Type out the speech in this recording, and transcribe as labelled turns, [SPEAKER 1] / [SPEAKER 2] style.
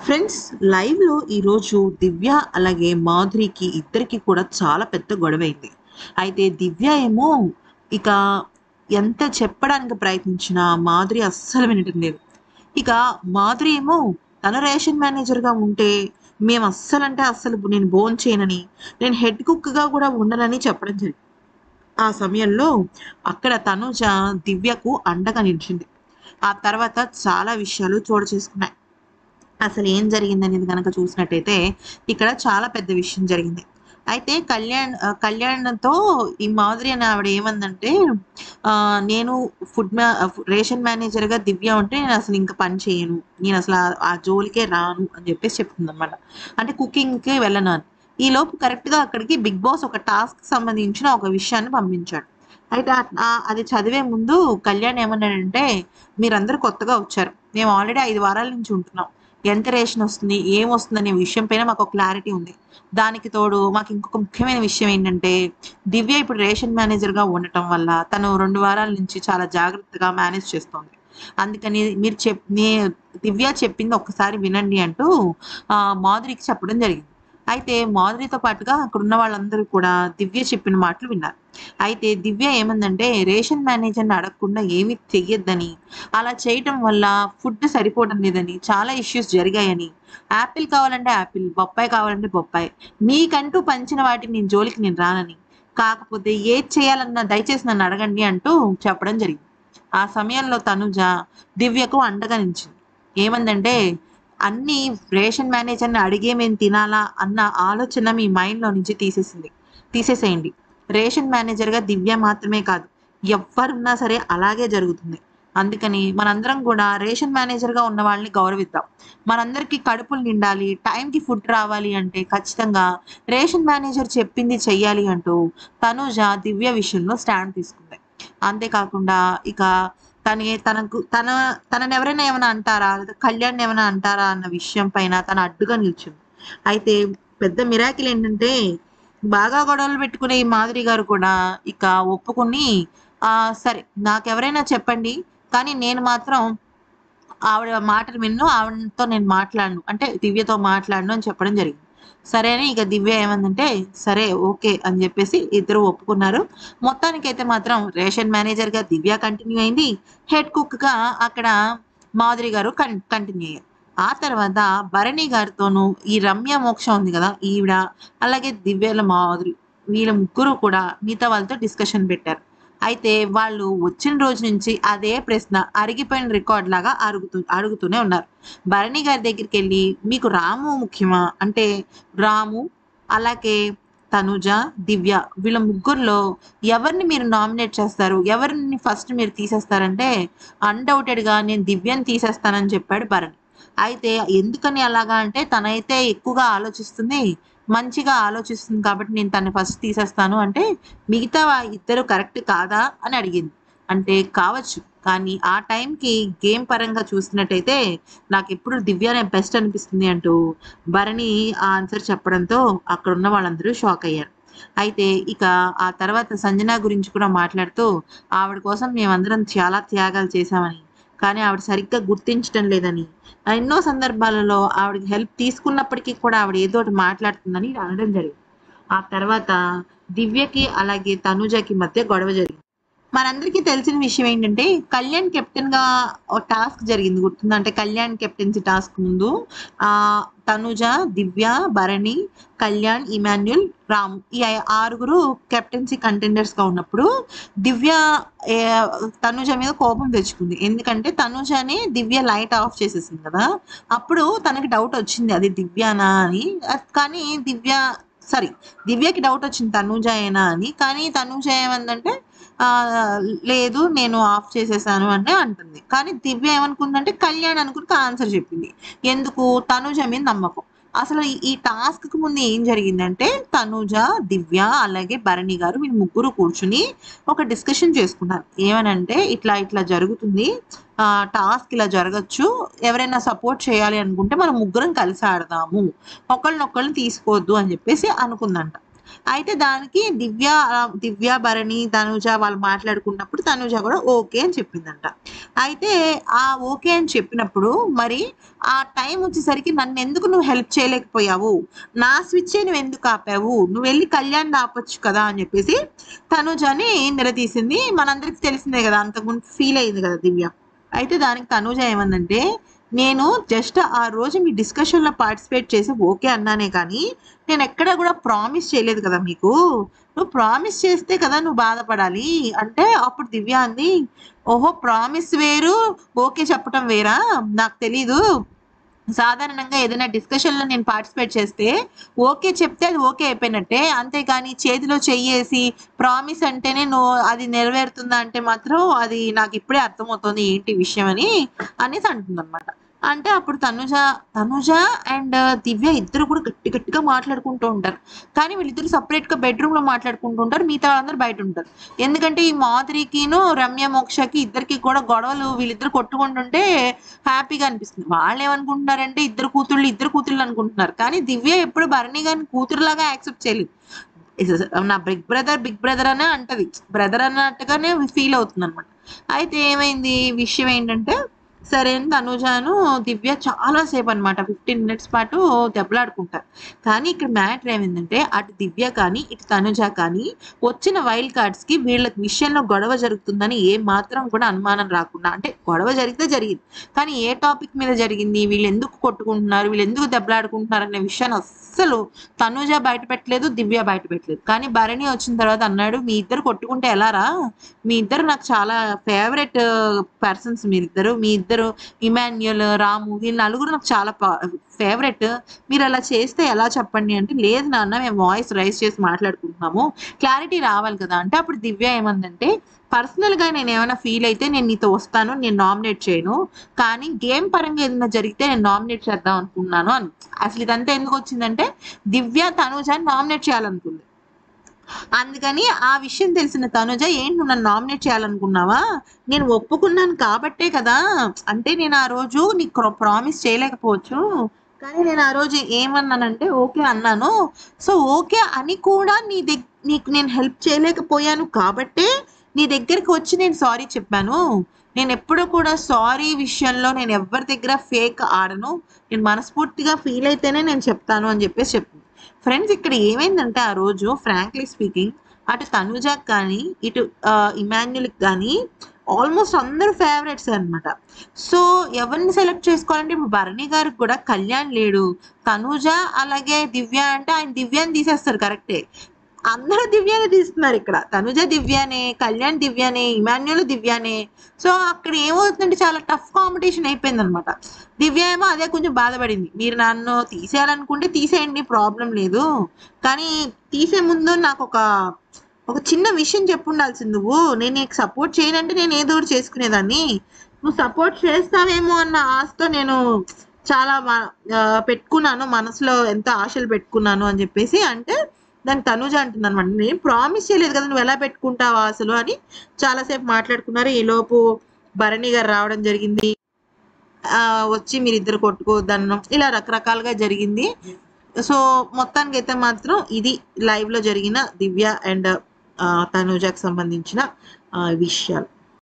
[SPEAKER 1] Friends, లైవ్‌లో ఈరోజు దివ్య అలాగే మాధురికి ఇద్దరికీ కూడా చాలా పెద్ద గొడవైంది. అయితే దివ్య ఏమో ఇక ఎంత చెప్పడానికి ప్రయత్నించినా మాధురి అస్సలు వినటం లేదు. ఇక మాధురి ఏమో తను రేషన్ మేనేజర్‌గా ఉంటే మేము అస్సలంటే అస్సలు నేను భోంచేయనని, నేను హెడ్ కుక్‌గా కూడా ఉండనని చెప్పడం జరిగింది. ఆ సమయంలో అక్కడ తనుజ దివ్యకు అండగా నిలిచింది. ఆ తర్వాత చాలా విషయాలు చోటు చేసుకున్నాయి. అసలు ఏం జరిగిందనేది గనక చూసినట్టయితే, ఇక్కడ చాలా పెద్ద విషయం జరిగింది. అయితే కళ్యాణ్‌తో ఈ మాధురి అనే ఆవిడ ఏమందంటే, నేను రేషన్ మేనేజర్‌గా దివ్య ఉంటే నేనసలు ఇంక పని చేయను. నేనసల ఆ జోలికే రాను అని జెప్పేసి చెప్తుందనమాట. అంటే కుకింగ్‌కి వెళ్ళను అని. ఈలోపు కరెక్ట్‌గా అక్కడికి బిగ్ బాస్ ఒక టాస్క్‌కి సంబంధించిన ఒక విషయాన్ని పంపించాడు. అయితే అది చదివే ముందు కళ్యాణ్ ఏమన్నాడంటే, "మీరందరూ కొత్తగా వచ్చారు. మేము ఆల్రెడీ 5 వారాల నుంచి ఉంటున్నాం. ఎంత రేషనొస్తుంది? ఏమొస్తుందనే విషయం పైన మాకు క్లారిటీ ఉంది. దానికి తోడు మాకు ఇంకొక ముఖ్యమైన విషయం ఏంటంటే, దివ్య ఇప్పుడు రేషన్ మేనేజర్‌గా ఉండటం వల్ల తను 2 వారాల నుంచి చాలా జాగ్రత్తగా మేనేజ్ చేస్తోంది. అందుకని మీరు దివ్య చెప్పింది ఒక్కసారి వినండి" అంటూ మాధురికి చెప్పడం జరిగింది. అయితే మాధురితో పాటుగా అక్కడున్న వాళ్ళందరూ కూడా దివ్య చెప్పిన మాటలు విన్నారు. అయితే దివ్య ఏమందంటే, రేషన్ మేనేజర్‌ని అడగకుండా ఏమి చెయ్యొద్దని, అలా చేయటం వల్ల ఫుడ్ సరిపోవడం లేదని, చాలా ఇష్యూస్ జరిగాయని, యాపిల్ కావాలంటే యాపిల్, బొప్పాయి కావాలంటే బొప్పాయి. మీకంటూ పంచిన వాటికి జోలికి నేను రానని, కాకపోతే ఏది చేయాలన్నా దయచేసి నన్ను అడగండి అంటూ చెప్పడం జరిగింది. ఆ సమయంలో తనుజ దివ్యకు అండగా నిలిచింది. ఏమందంటే, అన్నీ రేషన్ మేనేజర్‌ని అడిగే మేము తినాలా అన్న ఆలోచన మీ మైండ్‌లో నుంచి తీసేసేయండి. రేషన్ మేనేజర్‌గా దివ్య మాత్రమే కాదు, ఎవ్వరున్నా సరే అలాగే జరుగుతుంది. అందుకని మనందరం కూడా రేషన్ మేనేజర్‌గా ఉన్న వాళ్ళని గౌరవిద్దాం. మనందరికీ కడుపులు నిండాలి, టైంకి ఫుడ్ రావాలి అంటే ఖచ్చితంగా రేషన్ మేనేజర్ చెప్పింది చెయ్యాలి అంటూ తనూజ దివ్య విషయంలో స్టాండ్ తీసుకుంది. అంతేకాకుండా ఇక తననెవరైనా ఏమైనా అంటారా? లేదా కళ్యాణ్‌ని ఏమైనా అంటారా అన్న విషయం పైన తను అడ్డుగా నిల్చుంది. అయితే పెద్ద మిరాకిల్ ఏంటంటే, బాగా గొడవలు పెట్టుకునే ఈ మాధురి గారు కూడా ఇక ఒప్పుకొని, సరే నాకెవరైనా చెప్పండి. కానీ నేను మాత్రం ఆవిడ మాటలు వినను. ఆవిడతో నేను మాట్లాడను. అంటే దివ్యతో మాట్లాడను అని చెప్పడం జరిగింది. సరే అని ఇక దివ్య ఏమందంటే, సరే ఓకే అని జెప్పేసి ఇద్దరు ఒప్పుకున్నారు. మొత్తానికైతే మాత్రం రేషన్ మేనేజర్‌గా దివ్య కంటిన్యూ అయింది. హెడ్ కుక్‌గా అక్కడ మాధురి గారు కంటిన్యూ అయ్యారు. ఆ తర్వాత భరణి గారితోనూ ఈ రమ్య, మోక్ష ఉంది గదా! ఈవిడ, అలాగే దివ్యల మాధురి వీళ్ళ ముగ్గురు కూడా మిగతా వాళ్ళతో డిస్కషన్ పెట్టారు. అయితే వాళ్ళు వచ్చిన రోజు నుంచి అదే ప్రశ్న అరిగిపోయిన రికార్డ్ లాగా అడుగుతూనే ఉన్నారు. భరణి గారి దగ్గరికెళ్ళి, "మీకు రాము ముఖ్యమా?" అంటే రాము, అలాగే తనుజ, దివ్య వీళ్ళ ముగ్గురిలో ఎవరిని మీరు నామినేట్ చేస్తారు? ఎవరిని ఫస్ట్ మీరు తీసేస్తారంటే, అన్‌డౌటెడ్‌గా నేను దివ్యని తీసేస్తానని చెప్పాడు భరణి. అయితే ఎందుకని అలాగా అంటే, తనైతే ఎక్కువగా ఆలోచిస్తుంది. మంచిగా ఆలోచిస్తుంది కాబట్టి నేను తనని ఫస్ట్ తీసేస్తాను అంటే, మిగతా ఇద్దరు కరెక్ట్ కాదా అని అడిగింది. అంటే కావచ్చు. కానీ ఆ టైంకి గేమ్ పరంగా చూసినట్టయితే నాకెప్పుడు దివ్యనే బెస్ట్ అనిపిస్తుంది అంటూ భరణి ఆ ఆన్సర్ చెప్పడంతో అక్కడున్న వాళ్ళందరూ షాక్ అయ్యారు. అయితే ఇక ఆ తర్వాత సంజన గురించి కూడా మాట్లాడుతూ, ఆవిడ కోసం మేమందరం చాలా త్యాగాలు చేశామని, కానీ ఆవిడ సరిగ్గా గుర్తించటం లేదని, ఎన్నో సందర్భాలలో ఆవిడకి హెల్ప్ తీసుకున్నప్పటికీ కూడా ఆవిడ ఏదో ఒకటి మాట్లాడుతుందని అనడం జరిగింది. ఆ తర్వాత దివ్యకి, అలాగే తనూజకి మధ్య గొడవ జరిగింది. మనందరికీ తెలిసిన విషయం ఏంటంటే, కళ్యాణ్ కెప్టెన్‌గా ఒక టాస్క్ జరిగింది గుర్తుందా? అంటే కళ్యాణ్ కెప్టెన్సీ టాస్క్ ముందు తనుజ, దివ్య, భరణి, కళ్యాణ్, ఇమాన్యుల్, రాము ఈ ఆరుగురు కెప్టెన్సీ కంటెండర్స్‌గా ఉన్నప్పుడు దివ్య ఏ తనుజ మీద కోపం తెచ్చుకుంది. ఎందుకంటే తనుజని దివ్య లైట్ ఆఫ్ చేసేసింది కదా! అప్పుడు తనకి డౌట్ వచ్చింది అది దివ్యనా అని. కానీ దివ్యకి డౌట్ వచ్చింది తనూజయేనా అని. కానీ తనూజ ఏమందంటే, లేదు నేను ఆఫ్ చేసేసాను అని అంటుంది. కానీ దివ్య ఏమనుకుందంటే కళ్యాణ్ అనుకుని ఆన్సర్ చెప్పింది. ఎందుకు? తనూజ మీద నమ్మకం. అసలు ఈ టాస్క్‌కి ముందు ఏం జరిగిందంటే, తనూజ, దివ్య అలాగే భరణి గారు వీళ్ళు ముగ్గురు కూర్చొని ఒక డిస్కషన్ చేసుకున్నారు. ఏమనంటే ఇట్లా ఇట్లా జరుగుతుంది. టాస్క్ ఇలా జరగొచ్చు. ఎవరైనా సపోర్ట్ చేయాలి అనుకుంటే మనం ముగ్గురం కలిసి ఆడదాము. ఒకళ్ళనొకళ్ళని తీసుకోవద్దు అని చెప్పేసి అనుకుందంట. అయితే దానికి దివ్య, భరణి, తనుజ వాళ్ళు మాట్లాడుకున్నప్పుడు తనుజ కూడా ఓకే అని చెప్పిందంట. అయితే ఆ ఓకే అని చెప్పినప్పుడు మరి ఆ టైం వచ్చేసరికి నన్నెందుకు నువ్వు హెల్ప్ చేయలేకపోయావు? నా స్విచ్చే నువ్వెందుకు ఆపావు? నువ్వెళ్లి కళ్యాణ్‌ని ఆపొచ్చు కదా! అని చెప్పేసి తనుజని నిలదీసింది. మనందరికి తెలిసిందే కదా! అంతకుముందు ఫీల్ అయింది కదా దివ్య. అయితే దానికి తనూజ ఏమందంటే, "నేను జస్ట్ ఆ రోజు మీ డిస్కషన్‌లో పార్టిసిపేట్ చేసి ఓకే అన్నానే కానీ, నేనెక్కడ గూడా ప్రామిస్ చేయలేదు కదా మీకు. నువ్వు ప్రామిస్ చేస్తే కదా నువ్వు బాధపడాలి." అంటే అప్పుడు దివ్య అంది, "ఓహో! ప్రామిస్ వేరు, ఓకే చెప్పటం వేరా? నాకు తెలీదు. సాధారణంగా ఏదైనా డిస్కషన్‌లో నేను పార్టిసిపేట్ చేస్తే, ఓకే చెప్తే అది ఓకే అయిపోయినట్టే. అంతేగాని చేతిలో చెయ్యేసి ప్రామిస్ అంటేనే అది నెరవేరుతుందా అంటే మాత్రం అది నాకిప్పుడే అర్థమవుతోంది ఏంటి విషయం అని అనేసి అంటుందనమాట. అంటే అప్పుడు తనుజ అండ్ దివ్య ఇద్దరు కూడా గట్టి గట్టిగా మాట్లాడుకుంటూ ఉంటారు. కానీ వీళ్ళిద్దరూ సెపరేట్‌గా బెడ్‌రూమ్‌లో మాట్లాడుకుంటూ ఉంటారు. మిగతా వాళ్ళందరూ బయటుంటారు. ఎందుకంటే ఈ మాధురికిను, రమ్య, మోక్షకి ఇద్దరికీ కూడా గొడవలు వీళ్ళిద్దరు కొట్టుకుంటుంటే హ్యాపీగా అనిపిస్తుంది. వాళ్ళేమనుకుంటున్నారంటే ఇద్దరు కూతుళ్ళు అనుకుంటున్నారు. కానీ దివ్య ఎప్పుడు భరణి గారిని కూతురులాగా యాక్సెప్ట్ చేయలేదు. నా బిగ్ బ్రదర్ అనే అంటది. బ్రదర్ అన్నట్టుగానే ఫీల్ అవుతుందనమాట. అయితే ఏమైంది విషయం ఏంటంటే, సరే అని తనుజాను, దివ్య చాలా సేపనమాట 15 మినిట్స్ పాటు దెబ్బలాడుకుంటారు. కానీ ఇక్కడ మ్యాటర్ ఏమైందంటే, అటు దివ్య కానీ, ఇటు తనుజ కానీ వచ్చిన వైల్డ్ కార్డ్స్‌కి వీళ్ళ విషయంలో గొడవ జరుగుతుందని ఏ మాత్రం కూడా అనుమానం రాకుండా అంటే గొడవ జరిగితే జరిగింది. కానీ ఏ టాపిక్ మీద జరిగింది? వీళ్ళెందుకు కొట్టుకుంటున్నారు? వీళ్ళెందుకు దెబ్బలాడుకుంటున్నారు? అనే విషయాన్ని అస్సలు తనూజ బయట పెట్టలేదు. దివ్య బయట పెట్టలేదు. కానీ భరణి వచ్చిన తర్వాత అన్నాడు, "మీ ఇద్దరు కొట్టుకుంటే ఎలారా? మీ ఇద్దరు నాకు చాలా ఫేవరెట్ పర్సన్స్ మీరిద్దరు. మీ ఇద్దరు ఇమాన్యుయల్, రాము వీళ్ళు నలుగురు నాకు చాలా ఫేవరెట్. మీరలా చేస్తే ఎలా చెప్పండి" అంటే, "లేదు నాన్న మేము వాయిస్ రైజ్ చేసి మాట్లాడుకుంటున్నాము. క్లారిటీ రావాలి కదా!" అంటే అప్పుడు దివ్య ఏమందంటే, "పర్సనల్‌గా నేనేమైనా ఫీల్ అయితే నేను నీతో వస్తాను. నేను నామినేట్ చేయను. కానీ గేమ్ పరంగా ఏదైనా జరిగితే నేను నామినేట్ చేద్దాం అనుకున్నాను" అని. అసలు ఇదంతా ఎందుకొచ్చిందంటే, దివ్య తనుజని నామినేట్ చేయాలనుకుంది. అందుకని ఆ విషయం తెలిసిన తనుజ, "ఏంటి నువ్వు నన్ను నామినేట్ చేయాలనుకున్నావా? నేను ఒప్పుకున్నాను కాబట్టే కదా! అంటే నేను ఆ రోజు నీకు ప్రామిస్ చేయలేకపోవచ్చు. కానీ నేను ఆ రోజు ఏమన్నానంటే ఓకే అన్నాను. సో, ఓకే అని కూడా నీకు నేను హెల్ప్ చేయలేకపోయాను కాబట్టే నీ దగ్గరికి వచ్చి నేను సారీ చెప్పాను. నేనెప్పుడు కూడా సారీ విషయంలో నేను ఎవ్వరి దగ్గర ఫేక్ ఆడను. నేను మనస్ఫూర్తిగా ఫీల్ అయితేనే నేను చెప్తాను" అని చెప్పేసి చెప్పింది. ఫ్రెండ్స్ ఇక్కడ ఏమైందంటే ఆ రోజు ఫ్రాంక్లీ స్పీకింగ్ అటు తనుజకి కానీ, ఇటు ఇమాన్యుల్‌కి గానీ ఆల్మోస్ట్ అందరూ ఫేవరెట్సే అనమాట. సో, ఎవరిని సెలెక్ట్ చేసుకోవాలంటే ఇప్పుడు భరణి గారికి కూడా కళ్యాణ్ లేడు. తనుజ అలాగే దివ్య అంటే ఆయన దివ్యని తీసేస్తారు కరెక్టే. అందరూ దివ్యనే తీస్తున్నారిక్కడ. తనుజ దివ్యనే, కళ్యాణ్ దివ్యనే, ఇమాన్యుల్ దివ్యనే. సో, అక్కడ ఏమవుతుందంటే చాలా టఫ్ కాంపిటీషన్ అయిపోయిందనమాట. దివ్య ఏమో అదే కొంచెం బాధపడింది. "మీరు నన్ను తీసేయాలనుకుంటే తీసేయండి ప్రాబ్లమ్ లేదు. కానీ తీసే ముందు ఒక చిన్న విషయం చెప్పుండాల్సింది నువ్వు. నేను నీకు సపోర్ట్ చేయనంటే నేను ఏదో ఒకటి చేసుకునేదాన్ని. నువ్వు సపోర్ట్ చేస్తావేమో అన్న ఆశతో నేను చాలా పెట్టుకున్నాను. మనసులో ఎంతో ఆశలు పెట్టుకున్నాను" అని చెప్పేసి అంటే దానికి తనుజ అంటుందనమాట, "నేను ప్రామిస్ చేయలేదు కదా! నువ్వెలా పెట్టుకుంటావా అసలు" అని చాలా సేపు మాట్లాడుకున్నారు. ఈలోపు భరణి గారు రావడం జరిగింది. వచ్చి మీరిద్దరు కొట్టుకోవద్దనడం ఇలా రకరకాలుగా జరిగింది. సో, మొత్తానికైతే మాత్రం ఇది లైవ్‌లో జరిగిన దివ్య అండ్ తనుజకి సంబంధించిన విషయాలు.